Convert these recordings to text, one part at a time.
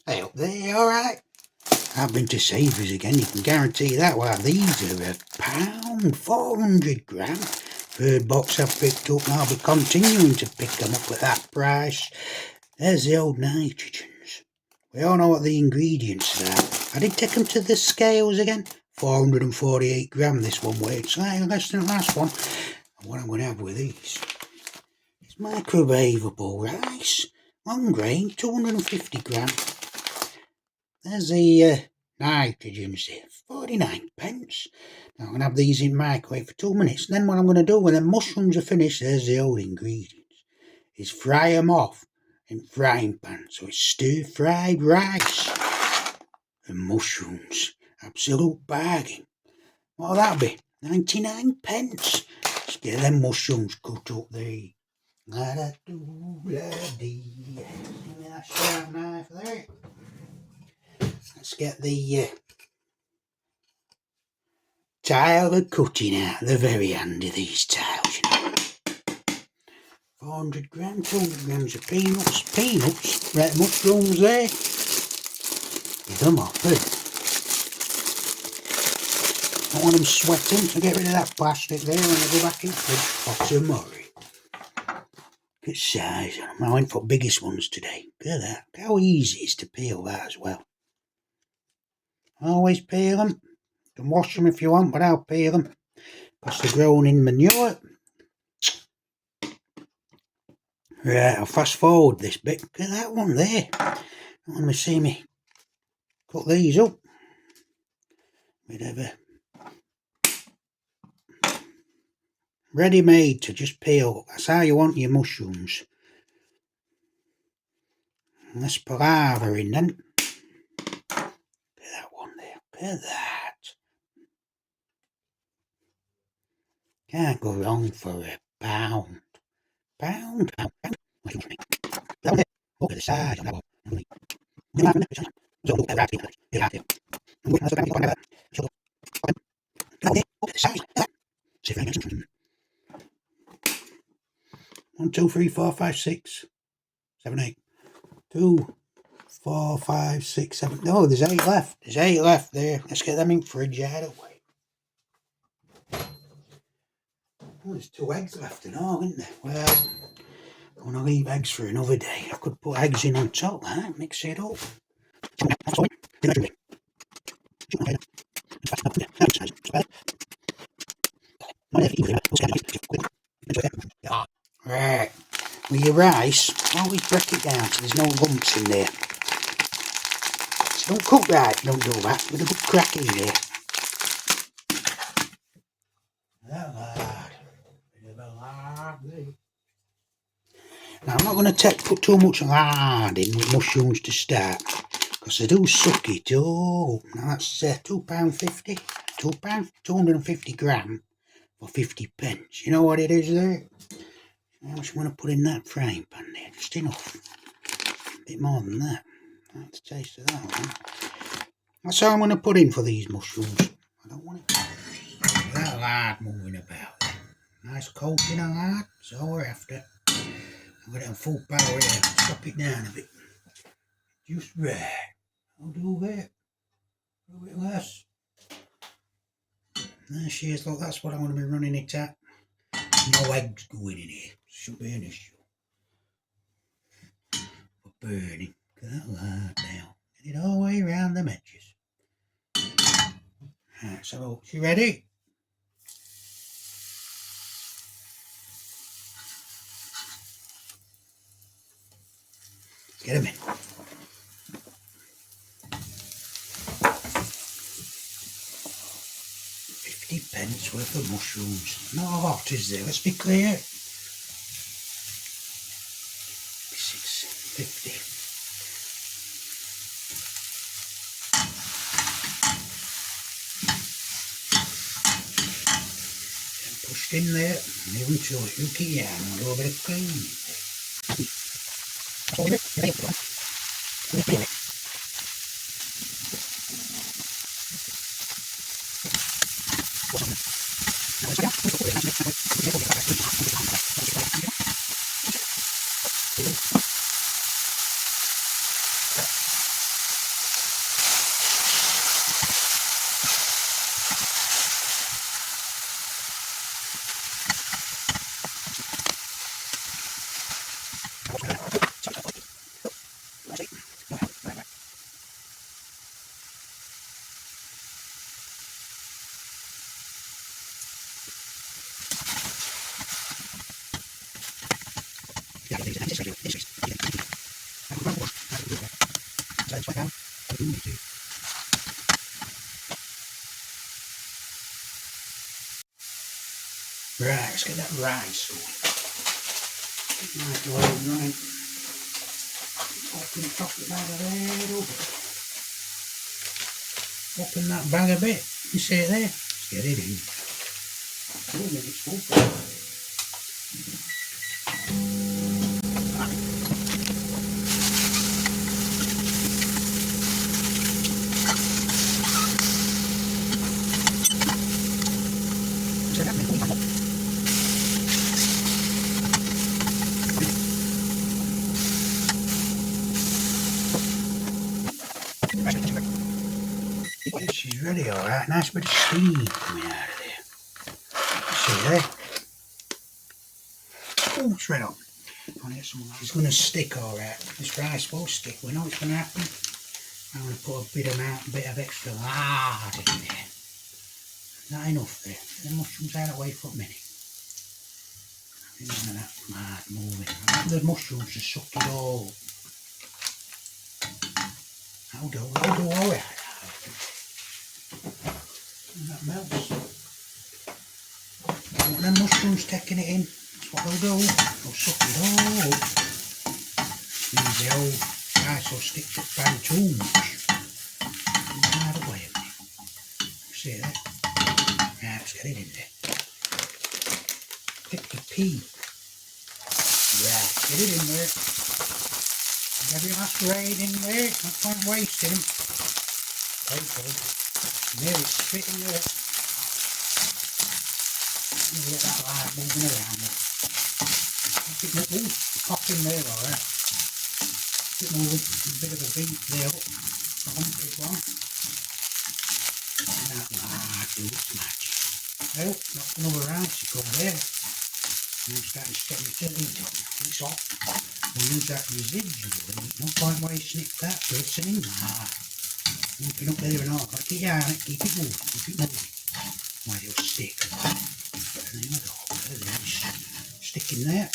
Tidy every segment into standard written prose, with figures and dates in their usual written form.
Hey up there, you alright? I've been to Savers again, you can guarantee that. Well, these are £1, 400 gram. Third box I've picked up and I'll be continuing to pick them up at that price. There's the old nitrogens. We all know what the ingredients are. I did take them to the scales again. 448 gram this one weighed, slightly less than the last one. And what I'm going to have with these is microwavable rice. Long grain, 250 gram. There's the nitrogens there, 49 pence. Now I'm going to have these in microwave for 2 minutes. Then what I'm going to do when the mushrooms are finished, there's the old ingredients, is fry them off in frying pan. So it's stir-fried rice and mushrooms. Absolute bargain. What'll that be? 99 pence. Let's get them mushrooms cut up there. La-da-doo-la-dee. Give me that sharp knife there. Let's get the tile of cutting out the very end of these tiles, you know. 400 gram, 200 grams of peanuts, red mushrooms there. Get them off, don't want them sweating, so get rid of that plastic there and I'll go back in the fridge for tomorrow. Look at size on them. I went for biggest ones today. Look at that. Look how easy it is to peel that as well. Always peel them. You can wash them if you want, but I'll peel them because they're grown in manure. Right, I'll fast forward this bit. Look at that one there. Let me see me cut these up. Bit of a ready made to just peel. That's how you want your mushrooms. And let's put lava in then. Look at that one there. Look at that. Can't go wrong for a pound. Pound. Look at the size of that one. Look at the size. 1, 2, 3, 4, 5, 6, 7, 8. 2, 4, 5, 6, 7. No, there's 8 left. There's 8 left there. Let's get them in fridge out of the way. Oh, there's 2 eggs left and all, isn't there? Well, I want to leave eggs for another day. I could put eggs in on top, right? Mix it up. Right, with your rice, always break it down so there's no lumps in there. So don't cook right, don't do that. With a good crack in there. Now I'm not going to put too much lard in with mushrooms to start, because they do suck it. Oh, now that's £2.50. £2, 250 gram for 50 pence. You know what it is there? How much you want to put in that frying pan there? Just enough. A bit more than that. I like the taste of that one. That's all I'm going to put in for these mushrooms. I don't want that lard moving about. Nice coating of lard. That's all we're after. I'm going to have full power here. Stop it down a bit. Just right. I'll do that. A little bit less. There she is. Look, that's what I'm going to be running it at. No eggs going in here. Shouldn't be an issue. For burning. Look at that lard now. Get it all the way around the edges. Right, so you ready? Get them in. 50 pence worth of mushrooms. Not a lot, is there? Let's be clear. 6.50. Pushed in there, and even to it, you keep a little bit of cream. Right, let's get that rice going. Right. Open the top of the bag of there up. Open that bag a bit. You see it there? Let's get it in. 2 minutes full. She's ready, alright. Nice bit of steam coming out of there. See there? Oh, it's red hot. It's going to stick alright. This rice will stick. We know it's going to happen. I'm going to put a bit of extra lard in there. Not enough there. The mushrooms out of the way for a minute. None of that lard moving. The mushrooms just suck it all. I'll do alright. And that melts. And the mushrooms taking it in. That's what they'll do. They'll suck it all up. Means the old rice will stick to the pan too much. Out of the way of it. See that? Right, let's get it in there. 50p. Right, get it in there. Every last raid in there. No point wasting them. Okay. Nearly spit in there. Let that light moving around there. Ooh, pop in there, alright. Keep moving. A bit of a beat there. Big one. And that light do its magic. Well, not another rice to go there. Now I'm starting to get my tilly done. It's hot. We'll use that residual. No point wasting it that glistening. Moving up there and all. Got to keep your eye on it. Keep it moving. Keep it moving. Why it'll stick. And there we go. Stick in there.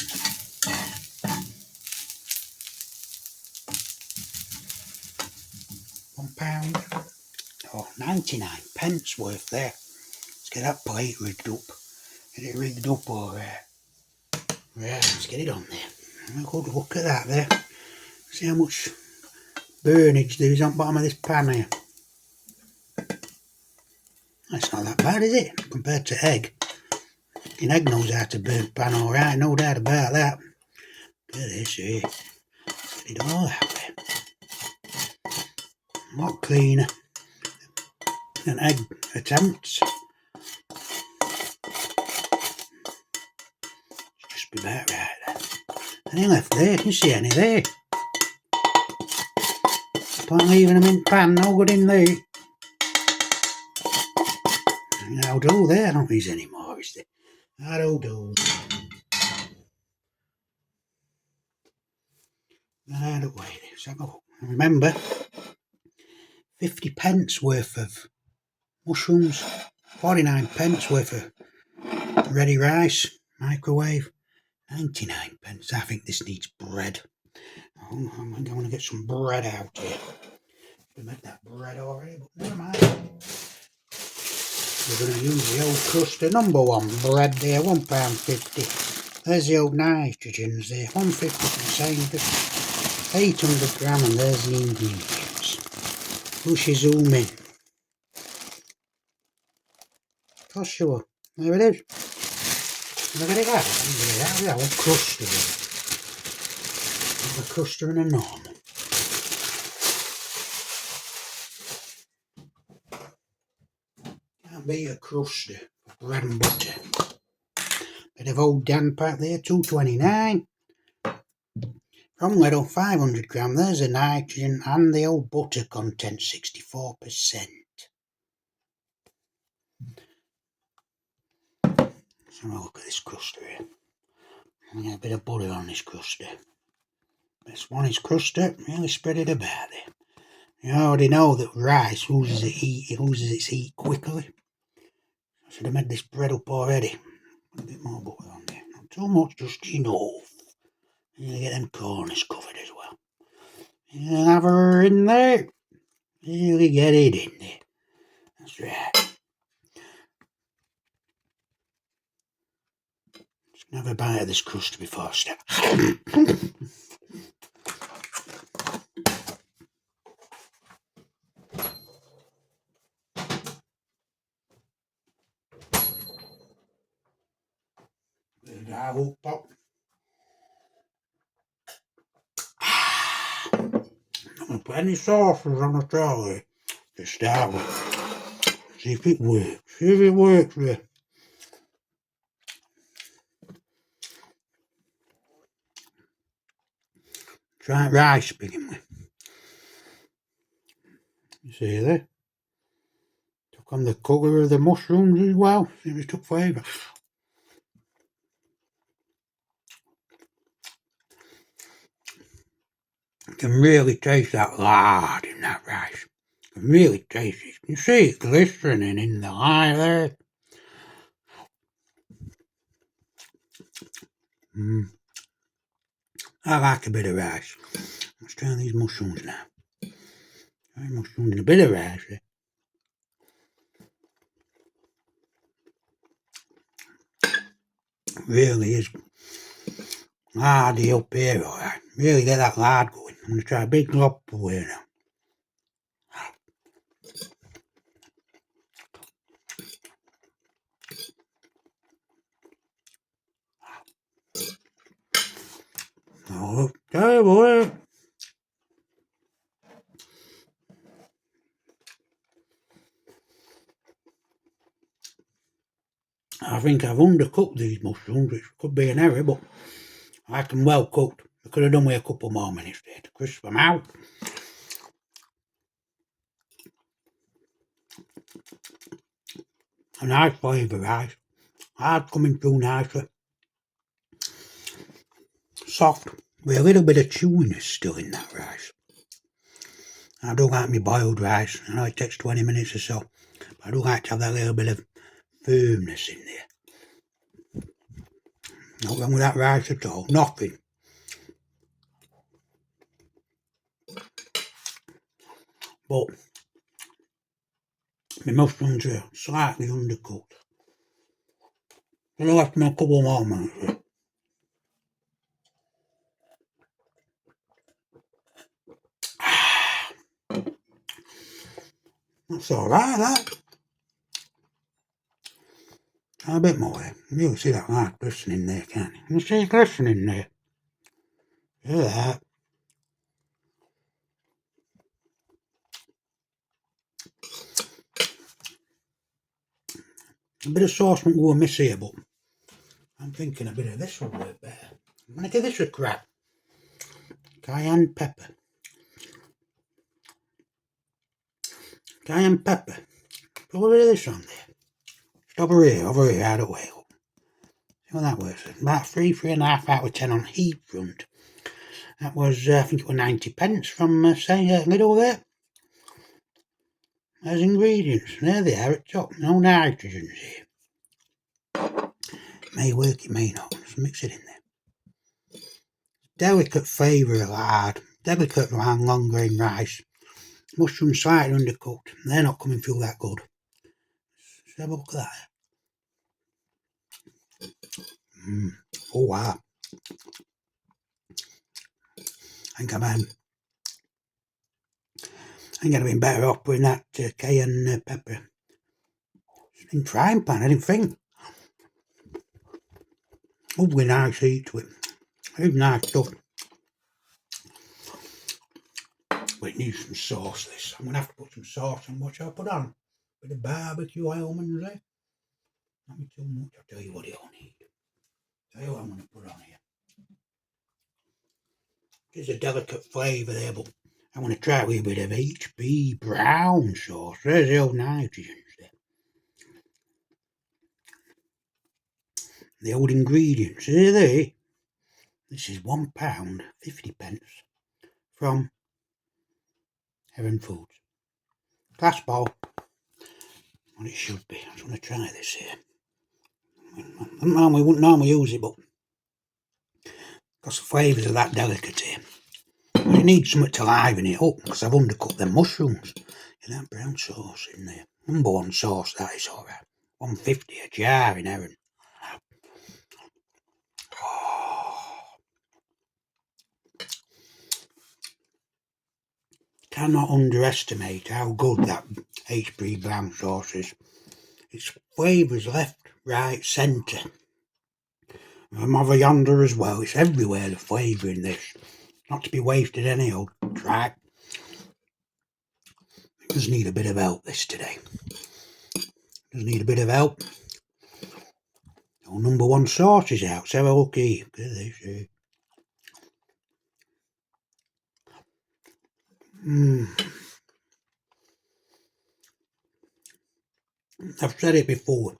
£1. Oh, 99 pence worth there. Let's get that plate rigged up. Get it rigged up alright. Right, let's get it on there. Have a good look at that there. See how much burnage there is on the bottom of this pan here. That's not that bad, is it? Compared to egg. An egg knows how to burn pan alright, no doubt about that. Look at this here. Get it all out there. A lot cleaner than egg attempts. Just be about right there. Any left there? Can you see any there? Point leaving them in pan, no good in there. That'll do there. I don't use any more, is there? That'll do. Out of the way. So remember, 50 pence worth of mushrooms, 49 pence worth of ready rice, microwave, 99 pence. I think this needs bread. I'm going to get some bread out here. We made that bread already, but never mind. We're going to use the old Cruster #1 bread there, £1.50. There's the old nitrogens there, £1.50 for the same. 800 gram, and there's the ingredients. Push your zoom in. For sure. There it is. Look at it there. Look at that old Cruster there. A Cruster and a normal. Can't beat a Cruster for bread and butter. Bit of old Dan pack there, £2.29. From Lidl, 500 gram, there's the nitrogen and the old butter content, 64%. Let's have a look at this Cruster here. I'm going to get a bit of butter on this Cruster. This one is crusty, really spread it about there. You already know that rice loses its heat quickly. I should have made this bread up already. Put a bit more butter on there. Not too much, just enough. You get them corners covered as well. You have her in there. Really get it in there. That's right. Just have a bite of this crust before I start. I will pop. I'm going to put any sauces on the trolley to start with. See if it works. See if it works there. Try rice to begin with. You see there? Took on the colour of the mushrooms as well. See if it took flavour. You can really taste that lard in that rice. You can really taste it. You can see it glistening in the eye there. I like a bit of rice. Let's try these mushrooms now. Try mushrooms and a bit of rice. Really is lardy up here, alright. Really get that lard going. I'm going to try a big lobster here now. Oh, terrible. I think I've undercooked these mushrooms, which could be an error, but I like them well cooked. I could have done with a couple more minutes there to crisp them out. A nice flavour rice. Hard coming through nicely. Soft, with a little bit of chewiness still in that rice. I do like my boiled rice. I know it takes 20 minutes or so, but I do like to have that little bit of firmness in there. Not wrong with that rice at all, nothing. But my mushrooms are slightly undercooked. So I'll have to make a couple more minutes. That's alright, that. Try a bit more there. You can see that light glistening there, can't you? Can you see it glistening there? See that? A bit of sauce won't go amiss here, but I'm thinking a bit of this will work better. I'm going to give this a crack. Cayenne pepper. Cayenne pepper. Put a bit of this on there. Just over here, out of the way. See what that was. About 3.5 out of 10 on heat front. That was, I think it was 90 pence from, say, Lidl there. There's ingredients. There they are at top. No nitrogens here. It may work, it may not. Just mix it in there. Delicate flavour of lard. Delicate long grain rice. Mushrooms slightly undercooked. They're not coming through that good. Let's have a look at that. Oh wow. I think I'd have been better off putting that cayenne pepper in frying pan. I didn't think. Lovely nice heat to it. It's nice stuff. But it needs some sauce, this. I'm going to have to put some sauce on. What shall I put on? A bit of barbecue almonds there. Not too much. I'll tell you what you'll need. Tell you what I'm going to put on here. There's a delicate flavour there, but I'm going to try with a bit of HB brown sauce. There's the old nitrogens there. The old ingredients, are they? This is £1.50 from Heron Foods. Glass bowl. What it should be. I just want to try this here. We wouldn't normally use it, but because the flavours are that delicate here. But it needs something to liven it up, because I've undercooked them mushrooms. And that brown sauce in there. #1 sauce, that is alright. £1.50 a jar in Heron. Cannot underestimate how good that HP brown sauce is. Its flavours left, right, centre. I'm over yonder as well. It's everywhere, the flavour in this. Not to be wasted any old track. It does need a bit of help this today. Does need a bit of help. Oh, #1 sauce is out. So have a look here. Look at this here. I've said it before,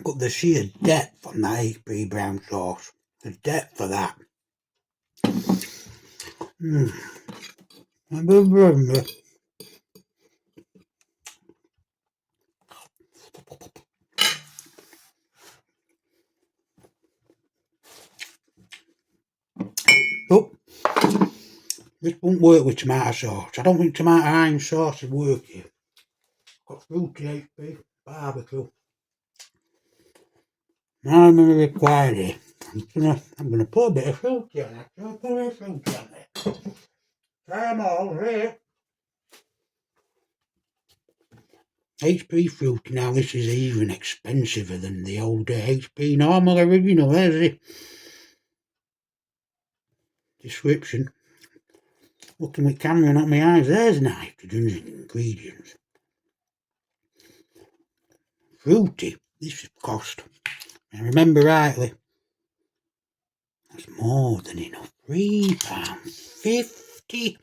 but the sheer depth on that HP brown sauce, the depth of that. But this won't work with tomato sauce. I don't think tomato iron sauce would work here. Got fruity HP, barbecue. Now I'm going to require it. I'm gonna put a bit of fruity on it. I'll put a bit of fruity on it. Try them all here. HP fruity. Now this is even expensiver than the old HP normal original. There's the description. Looking with camera, not my eyes. There's nitrogen ingredients. Fruity. This cost, I remember rightly, that's more than enough. £3.50.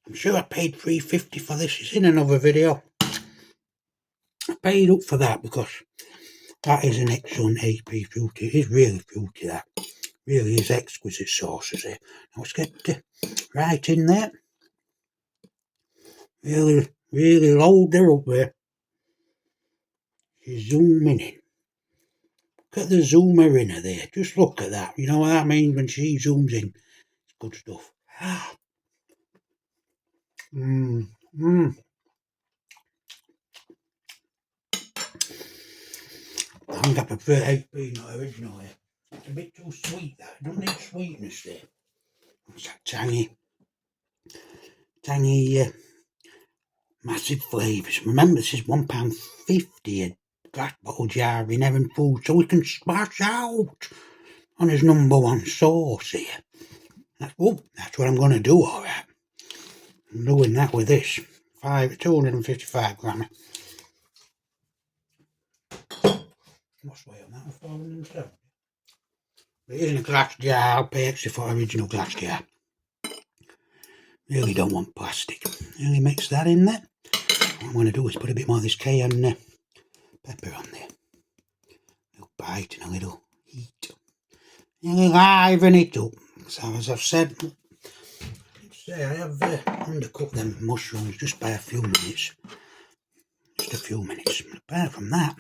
I'm sure I paid £3.50 for this. It's in another video. I paid up for that because that is an excellent HP fruity. It is really fruity, that. Really is exquisite sauces here. Now let's get right in there. Really, really load her up there. She's zooming in. Look at the zoomer in her there. Just look at that. You know what that means when she zooms in? It's good stuff. I think I prefer HP, not original here. It's a bit too sweet, that. It doesn't need sweetness there. It's that tangy, massive flavours. Remember, this is £1.50 a glass bottle jar in Heron Foods, so we can splash out on his #1 sauce here. That's what I'm going to do, alright. I'm doing that with this 255 gram. What's the weight on that? 470. But it is in a glass jar. I'll pay extra for original glass jar. Really don't want plastic. Really mix that in there. What I'm going to do is put a bit more of this cayenne pepper on there. A little bite and a little heat. Really liven it up. So as I've said, I have undercooked them mushrooms just by a few minutes. Just a few minutes. Apart from that,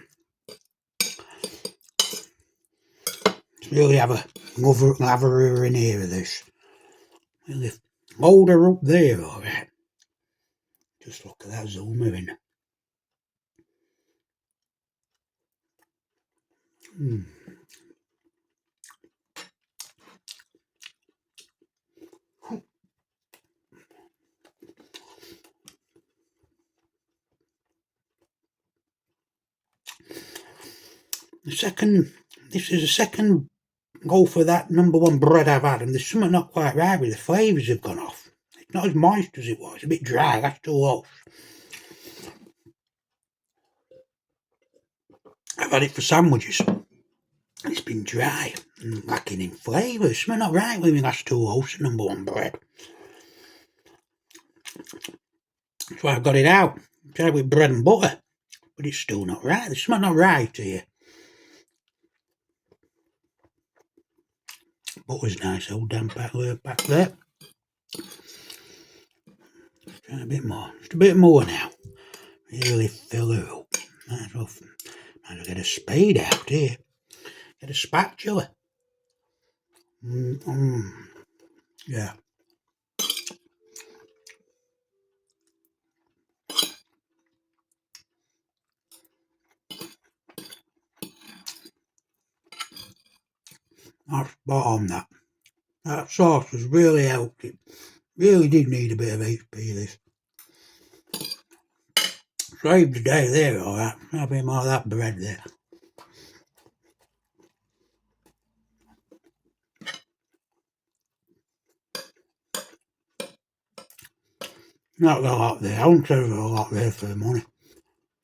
just really have a latherer in here of this. Really load her up there, alright. Just look at that zoomer in. This is the second go for that #1 bread I've had, and there's something not quite right with the flavours have gone off. It's not as moist as it was. It's a bit dry. That's too low. I've had it for sandwiches. It's been dry and lacking in flavour. Something not right with me last two loaves of #1 bread. That's why I've got it out. Tried with bread and butter, but it's still not right. There's something not right here. butter's nice, old damn back there. Try a bit more, just a bit more now. Really fill her up. Might as well get a spade out here. Get a spatula. Yeah. That's spot on that. That sauce has really helped it. Really did need a bit of HP this. Saved the day there, alright. Have him all that bread there. Not a lot there. I won't say there's a lot there for the money.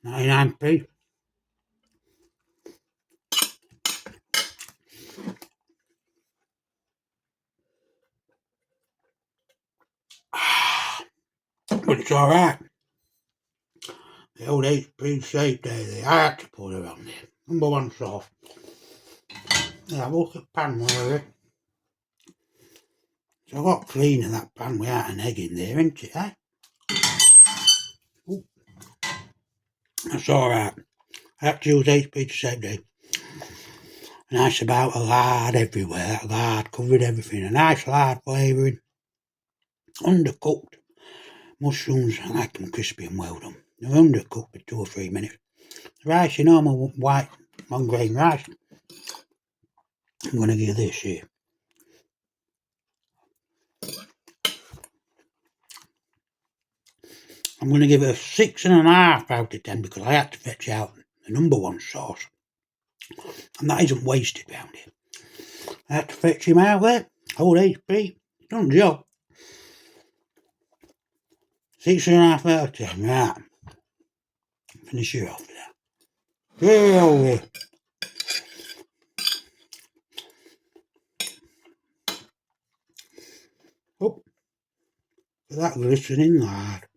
99p. But it's alright. The old HP saved day there. I had to put it on there. Number one sauce. Yeah, look at the pan where it. It's a lot cleaner that pan without an egg in there, isn't it, eh? Ooh. That's alright. I have to use HP to save day. Nice about a lard everywhere. That lard covered everything. A nice lard flavouring. Undercooked. Mushrooms, I like them crispy and well done. They're undercooked for 2 or 3 minutes. The rice, your normal white long grain rice. I'm going to give this here. I'm going to give it a 6.5 out of 10 because I had to fetch out the number one sauce. And that isn't wasted round here. I had to fetch him out there. Old HP. Done the job. 6.5 out of 10. Right. Finish her off there. Get over here. Oh. For that glistening lard.